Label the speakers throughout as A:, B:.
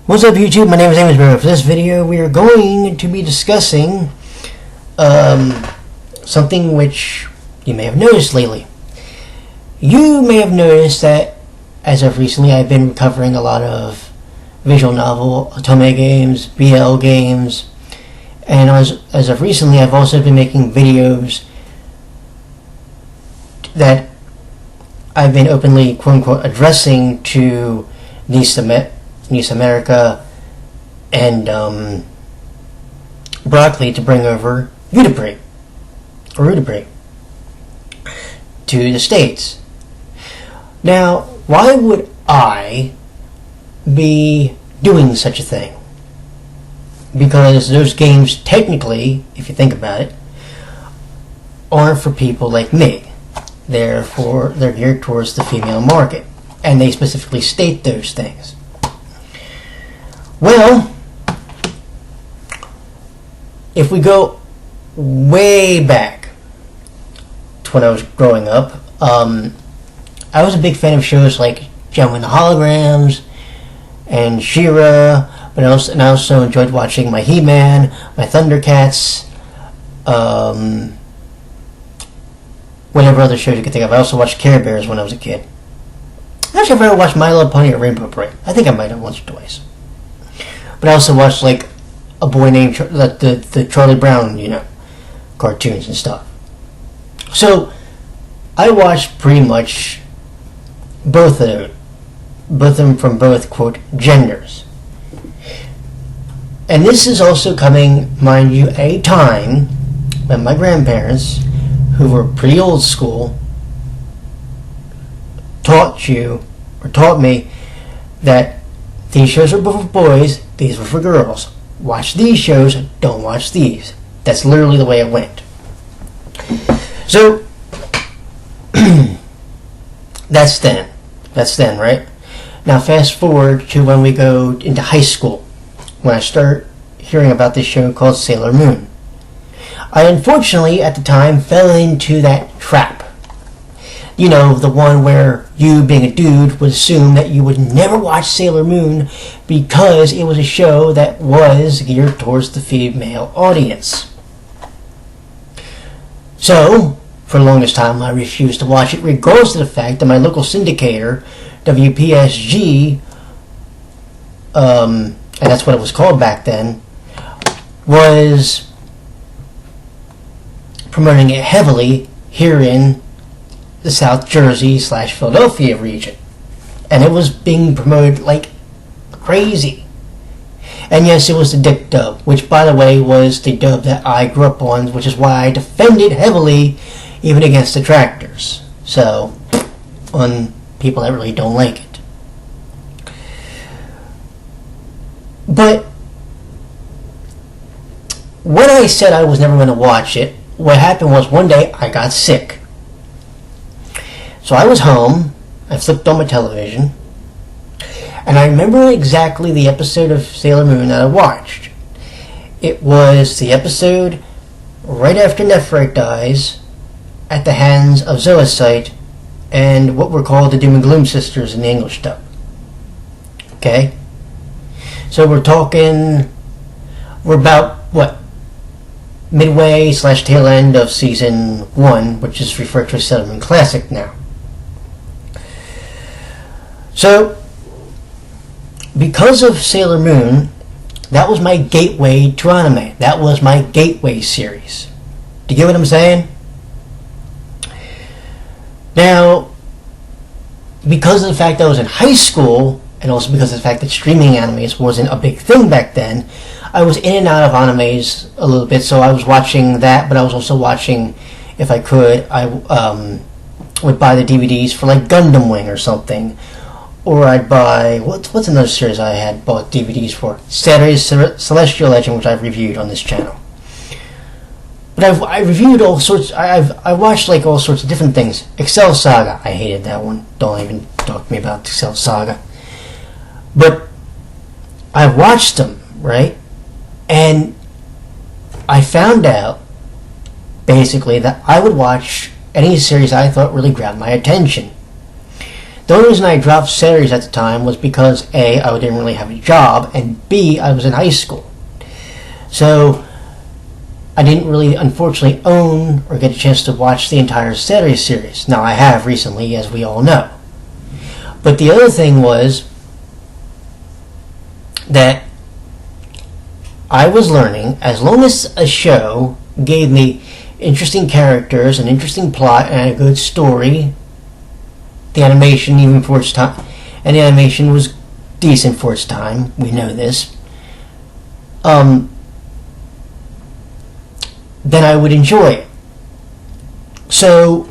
A: What's up YouTube? My name is Amos. For this video we are going to be discussing something which you may have noticed lately. You may have noticed that as of recently I've been covering a lot of visual novel, Otome games, BL games, and as of recently I've also been making videos that I've been openly quote-unquote addressing to Nice America and Broccoli to bring over Udapre to the States. Now, why would I be doing such a thing? Because those games technically, if you think about it, aren't for people like me. They're geared towards the female market, and they specifically state those things. Well, if we go way back to when I was growing up, I was a big fan of shows like Gem and the Holograms and She-Ra, but I also enjoyed watching my He-Man, my Thundercats, whatever other shows you could think of. I also watched Care Bears when I was a kid. Actually, I've ever watched My Little Pony or Rainbow Parade. I think I might have once or twice. But I also watched like a boy named the Charlie Brown, cartoons and stuff. So I watched pretty much both of them from both quote genders. And this is also coming, mind you, at a time when my grandparents, who were pretty old school, taught me that these shows are for boys, these were for girls. Watch these shows, don't watch these. That's literally the way it went. So, that's then, right? Now fast forward to when we go into high school, when I start hearing about this show called Sailor Moon. I unfortunately, at the time, fell into that trap. You know, the one where you, being a dude, would assume that you would never watch Sailor Moon because it was a show that was geared towards the female audience. So, for the longest time, I refused to watch it, regardless of the fact that my local syndicator, WPSG, and that's what it was called back then, was promoting it heavily here in the South Jersey / Philadelphia region. And it was being promoted like crazy. And yes, it was the Dick dub, which by the way was the dub that I grew up on, which is why I defended heavily even against detractors. So, on people that really don't like it. But when I said I was never going to watch it, what happened was one day I got sick. So I was home, I flipped on my television, and I remember exactly the episode of Sailor Moon that I watched. It was the episode right after Nephrite dies at the hands of Zoisite and what were called the Doom and Gloom sisters in the English dub. Okay? So we're about, midway / tail end of season 1, which is referred to as Sailor Moon Classic now. So, because of Sailor Moon, that was my gateway to anime. That was my gateway series. Do you get what I'm saying? Now, because of the fact that I was in high school, and also because of the fact that streaming animes wasn't a big thing back then, I was in and out of animes a little bit, so I was watching that, but I was also watching, if I could, I would buy the DVDs for like Gundam Wing or something, or I'd buy, what's another series I had bought DVDs for? Saturday's Celestial Legend, which I've reviewed on this channel. But I reviewed all sorts, I watched like all sorts of different things. Excel Saga, I hated that one, don't even talk to me about Excel Saga. But I watched them, right? And I found out, basically, that I would watch any series I thought really grabbed my attention. The only reason I dropped series at the time was because A, I didn't really have a job, and B, I was in high school. So I didn't really, unfortunately, own or get a chance to watch the entire series. Now I have recently, as we all know. But the other thing was that I was learning, as long as a show gave me interesting characters, an interesting plot, and a good story, the animation, even for its time, and the animation was decent for its time, we know this, then I would enjoy it. So,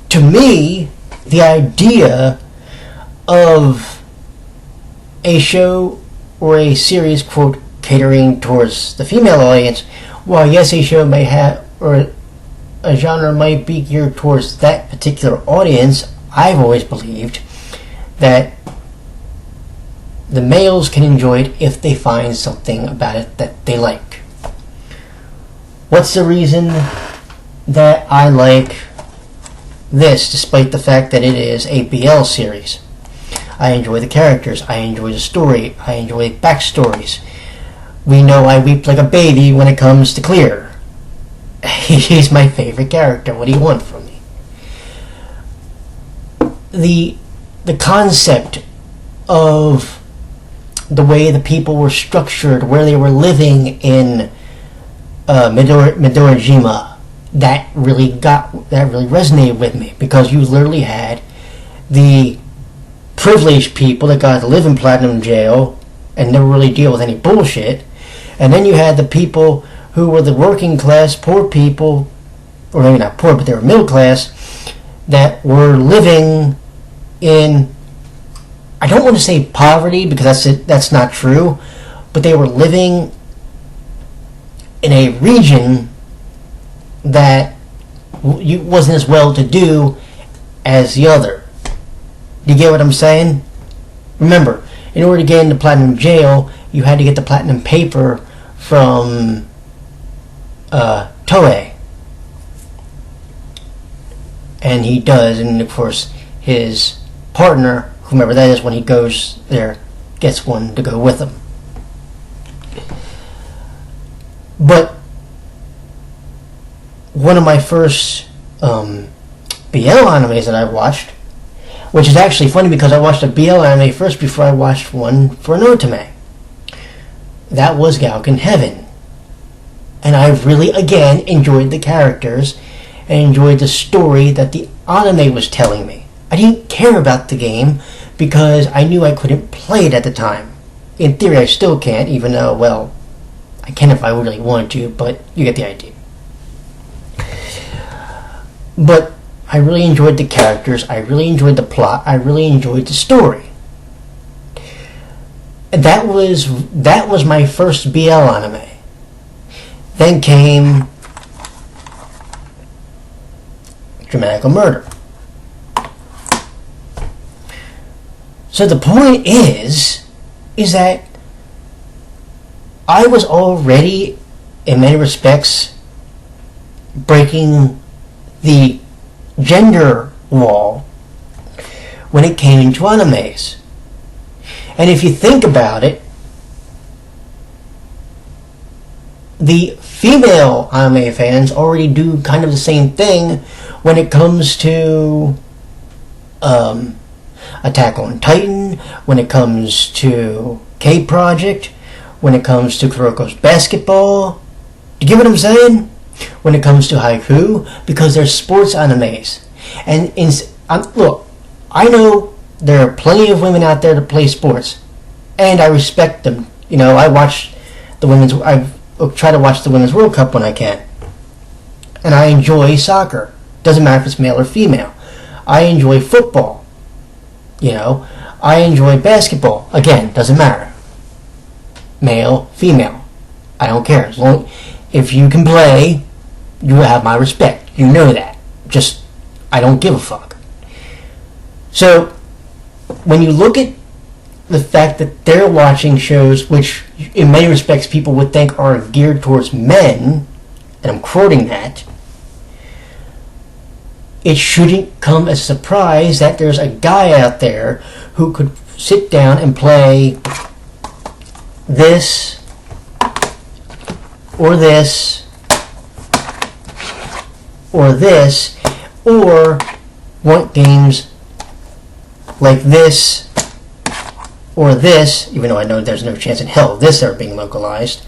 A: to me, the idea of a show or a series, quote, catering towards the female audience, while yes, a show may have, or a genre might be geared towards that particular audience, I've always believed that the males can enjoy it if they find something about it that they like. What's the reason that I like this, despite the fact that it is a BL series? I enjoy the characters, I enjoy the story, I enjoy backstories. We know I weep like a baby when it comes to Clear. He's my favorite character. What do you want from me? The concept of the way the people were structured, where they were living in Midorajima, that really resonated with me, because you literally had the privileged people that got to live in Platinum Jail and never really deal with any bullshit, and then you had the people who were the working class, poor people, or maybe not poor, but they were middle class, that were living in, I don't want to say poverty, because that's not true, but they were living in a region that wasn't as well to do as the other. Do you get what I'm saying? Remember, in order to get into Platinum Jail, you had to get the platinum paper from Otome. And he does, and of course his partner, whomever that is, when he goes there, gets one to go with him. But one of my first BL animes that I watched, which is actually funny because I watched a BL anime first before I watched one for an Otome. That was Gauken Heaven. And I really, again, enjoyed the characters and enjoyed the story that the anime was telling me. I didn't care about the game because I knew I couldn't play it at the time. In theory, I still can't, even though, well, I can if I really wanted to, but you get the idea. But I really enjoyed the characters, I really enjoyed the plot, I really enjoyed the story. That was my first BL anime. Then came Dramatical Murder. So the point is that I was already, in many respects, breaking the gender wall when it came to animes. And if you think about it, the female anime fans already do kind of the same thing when it comes to Attack on Titan, when it comes to K-Project, when it comes to Kuroko's Basketball. Do you get what I'm saying? When it comes to Haiku, because they're sports animes. And look, I know there are plenty of women out there that play sports, and I respect them. You know, I try to watch the Women's World Cup when I can. And I enjoy soccer. Doesn't matter if it's male or female. I enjoy football. You know, I enjoy basketball. Again, doesn't matter. Male, female. I don't care. As long if you can play, you have my respect. You know that. Just, I don't give a fuck. So, when you look at the fact that they're watching shows which, in many respects, people would think are geared towards men, and I'm quoting that, it shouldn't come as a surprise that there's a guy out there who could sit down and play this or this or this, or want games like this or this, even though I know there's no chance in hell of this ever being localized,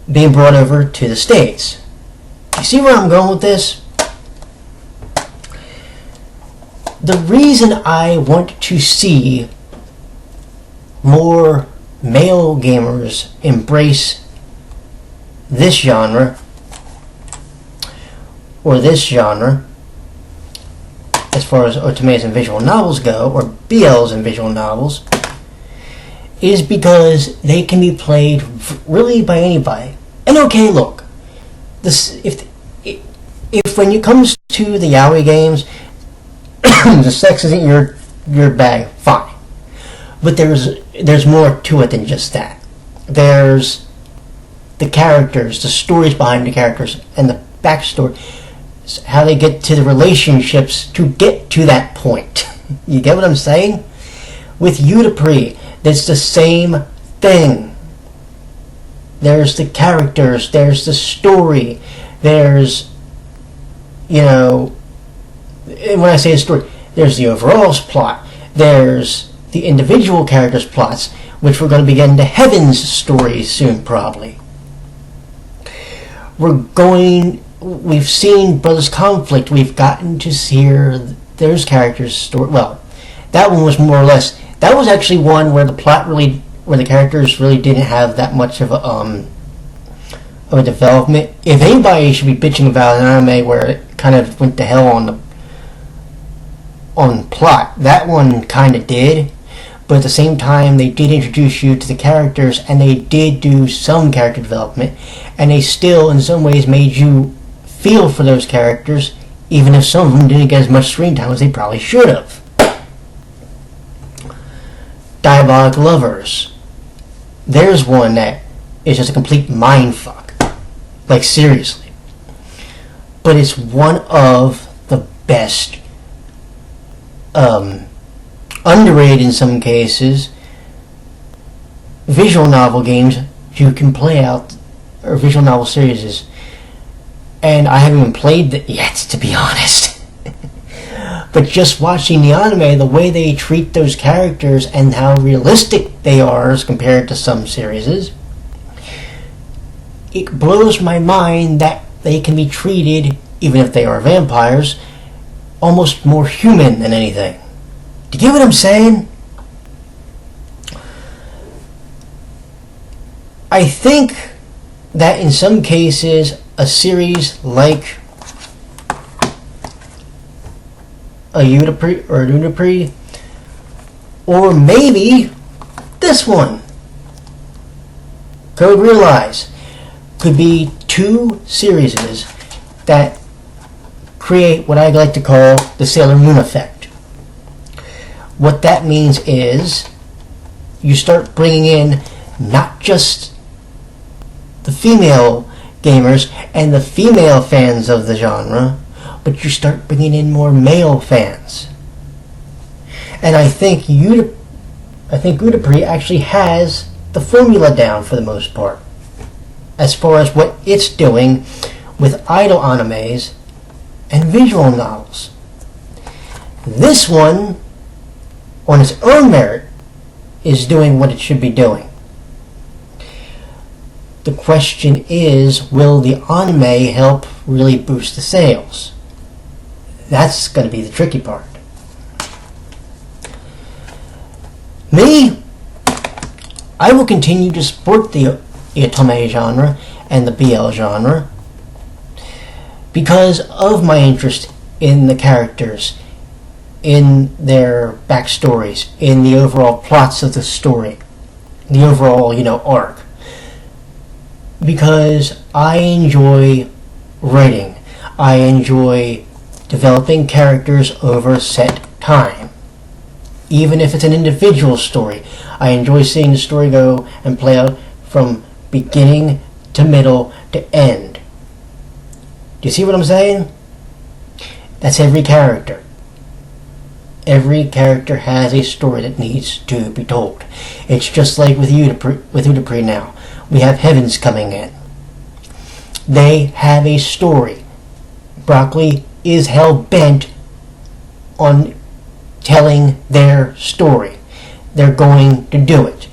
A: being brought over to the States. You see where I'm going with this? The reason I want to see more male gamers embrace this genre or this genre, as far as Otomes and visual novels go, or BLs and visual novels, is because they can be played really by anybody. And okay, look, this, if when it comes to the yaoi games, the sex isn't your bag, fine. But there's more to it than just that. There's the characters, the stories behind the characters, and the backstory, how they get to the relationships to get to that point. You get what I'm saying? With Utopre, it's the same thing. There's the characters, there's the story, there's, you know, when I say the story, there's the overall plot, there's the individual characters' plots, which we're going to be getting to Heaven's story soon, probably. We've seen Brothers Conflict, we've gotten to hear those characters' story. Well, that one was more or less, that was actually one where the plot really, where the characters really didn't have that much of a development. If anybody should be bitching about an anime where it kind of went to hell on plot, that one kind of did. But at the same time, they did introduce you to the characters, and they did do some character development, and they still, in some ways, made you feel for those characters, even if some of them didn't get as much screen time as they probably should have. Diabolic Lovers. There's one that is just a complete mindfuck. Like, seriously. But it's one of the best, underrated in some cases, visual novel games you can play out, or visual novel series. And I haven't even played it yet, to be honest. But just watching the anime, the way they treat those characters and how realistic they are as compared to some series, it blows my mind that they can be treated, even if they are vampires, almost more human than anything. Do you get what I'm saying? I think that in some cases, a series like a Utopre, or maybe this one, Code Realize, could be two series that create what I like to call the Sailor Moon effect. What that means is you start bringing in not just the female gamers and the female fans of the genre, but you start bringing in more male fans. And I think Utopre actually has the formula down for the most part, as far as what it's doing with idol animes and visual novels. This one, on its own merit, is doing what it should be doing. The question is, will the anime help really boost the sales? That's going to be the tricky part. Me, I will continue to support the Otome genre and the BL genre because of my interest in the characters, in their backstories, in the overall plots of the story, the overall, arc. Because I enjoy writing. I enjoy developing characters over a set time. Even if it's an individual story, I enjoy seeing the story go and play out from beginning to middle to end. Do you see what I'm saying? That's every character. Every character has a story that needs to be told. It's just like with Otome now. We have Heavens coming in. They have a story. Broccoli is hell-bent on telling their story. They're going to do it.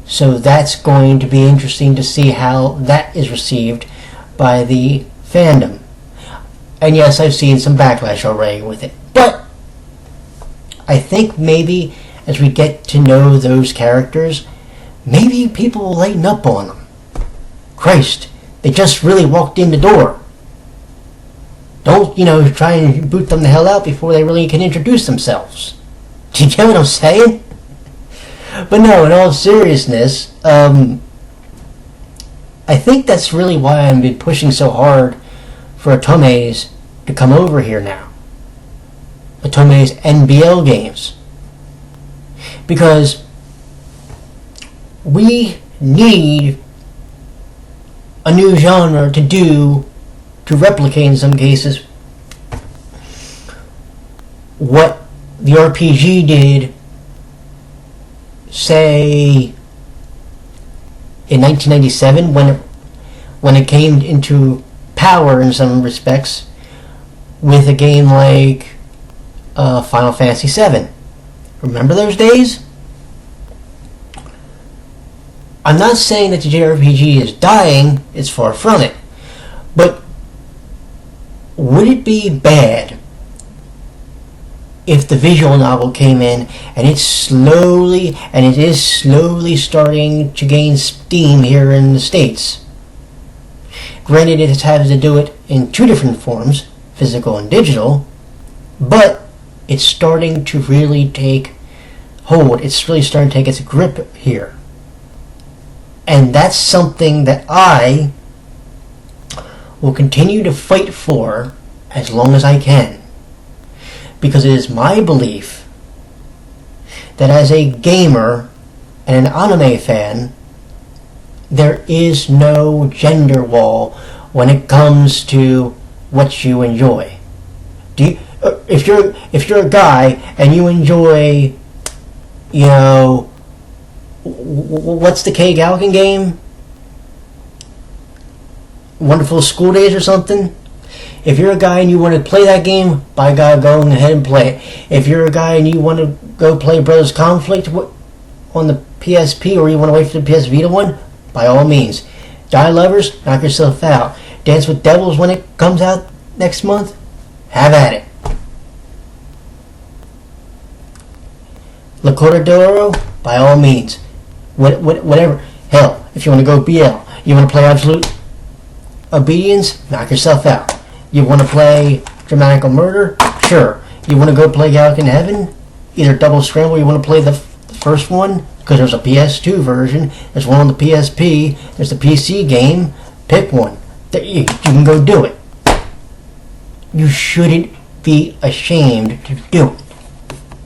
A: So that's going to be interesting to see how that is received by the fandom. And yes, I've seen some backlash already with it. But I think maybe as we get to know those characters, maybe people will lighten up on them. Christ, they just really walked in the door. Don't, try and boot them the hell out before they really can introduce themselves. Do you get what I'm saying? But no, in all seriousness, I think that's really why I've been pushing so hard for Otome's to come over here now. Otome's NBL games. Because we need a new genre to replicate in some cases what the RPG did, say, in 1997 when it came into power in some respects with a game like Final Fantasy VII. Remember those days? I'm not saying that the JRPG is dying, it's far from it. But would it be bad if the visual novel came in and it is slowly starting to gain steam here in the States? Granted, it has to do it in two different forms, physical and digital, but it's starting to really take hold. It's really starting to take its grip here. And that's something that I will continue to fight for as long as I can. Because it is my belief that as a gamer and an anime fan, there is no gender wall when it comes to what you enjoy. If you're a guy and you enjoy, what's the Kay Galkin game? Wonderful School Days or something? If you're a guy and you want to play that game, by God, go ahead and play it. If you're a guy and you want to go play Brothers Conflict on the PSP, or you want to wait for the PS Vita one, by all means. Die Lovers, knock yourself out. Dance with Devils when it comes out next month, have at it. La Cortadoro, by all means. Whatever. Hell, if you want to go BL, you want to play Absolute Obedience, knock yourself out. You want to play Dramatical Murder? Sure. You want to go play Gallican Heaven? Either Double Scramble, you want to play the first one? Because there's a PS2 version, there's one on the PSP, there's the PC game. Pick one. You can go do it. You shouldn't be ashamed to do it.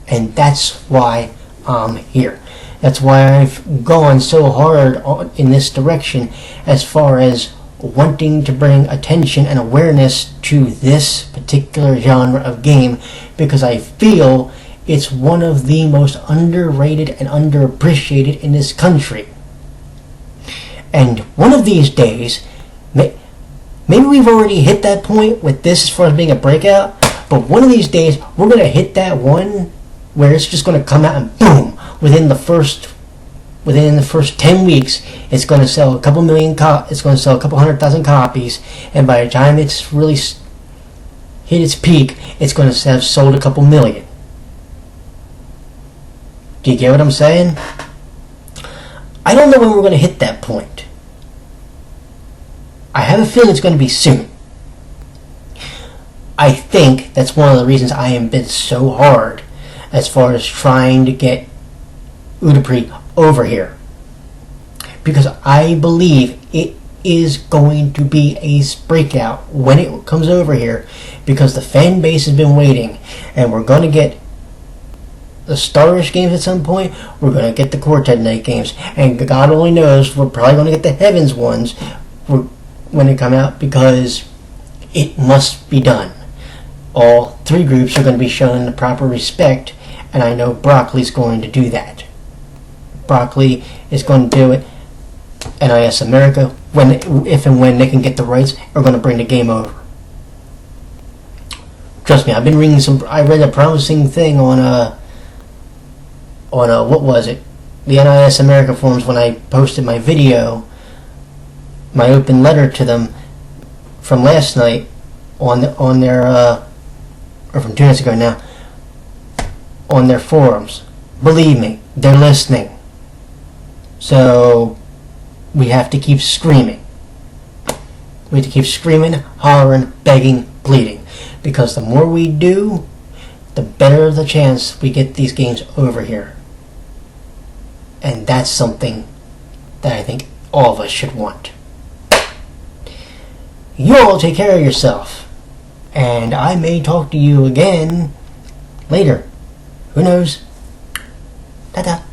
A: And that's why I'm here. That's why I've gone so hard in this direction as far as wanting to bring attention and awareness to this particular genre of game, because I feel it's one of the most underrated and underappreciated in this country. And one of these days, maybe we've already hit that point with this as far as being a breakout, but one of these days we're going to hit that one where it's just going to come out and boom, within the first 10 weeks, it's going to sell a couple million it's going to sell a couple 100,000 copies, and by the time it's really hit its peak, it's going to have sold a couple million. Do you get what I'm saying? I don't know when we're going to hit that point. I have a feeling it's going to be soon. I think that's one of the reasons I have been so hard as far as trying to get Otome over here, because I believe it is going to be a breakout when it comes over here, because the fan base has been waiting, and we're going to get the Starish games at some point, we're going to get the Quartet Night games, and God only knows we're probably going to get the Heavens ones when they come out, because it must be done. all three groups are going to be shown the proper respect, and I know Broccoli's going to do that. Broccoli is going to do it. NIS America, if and when they can get the rights, are going to bring the game over. Trust me, I've been reading I read a promising thing on what was it? The NIS America forums when I posted my video, my open letter to them from last night on their or from 2 nights ago now, on their forums. Believe me, they're listening. So we have to keep screaming. We have to keep screaming, hollering, begging, pleading. Because the more we do, the better the chance we get these games over here. And that's something that I think all of us should want. You all take care of yourself. And I may talk to you again later. Who knows? Ta-ta.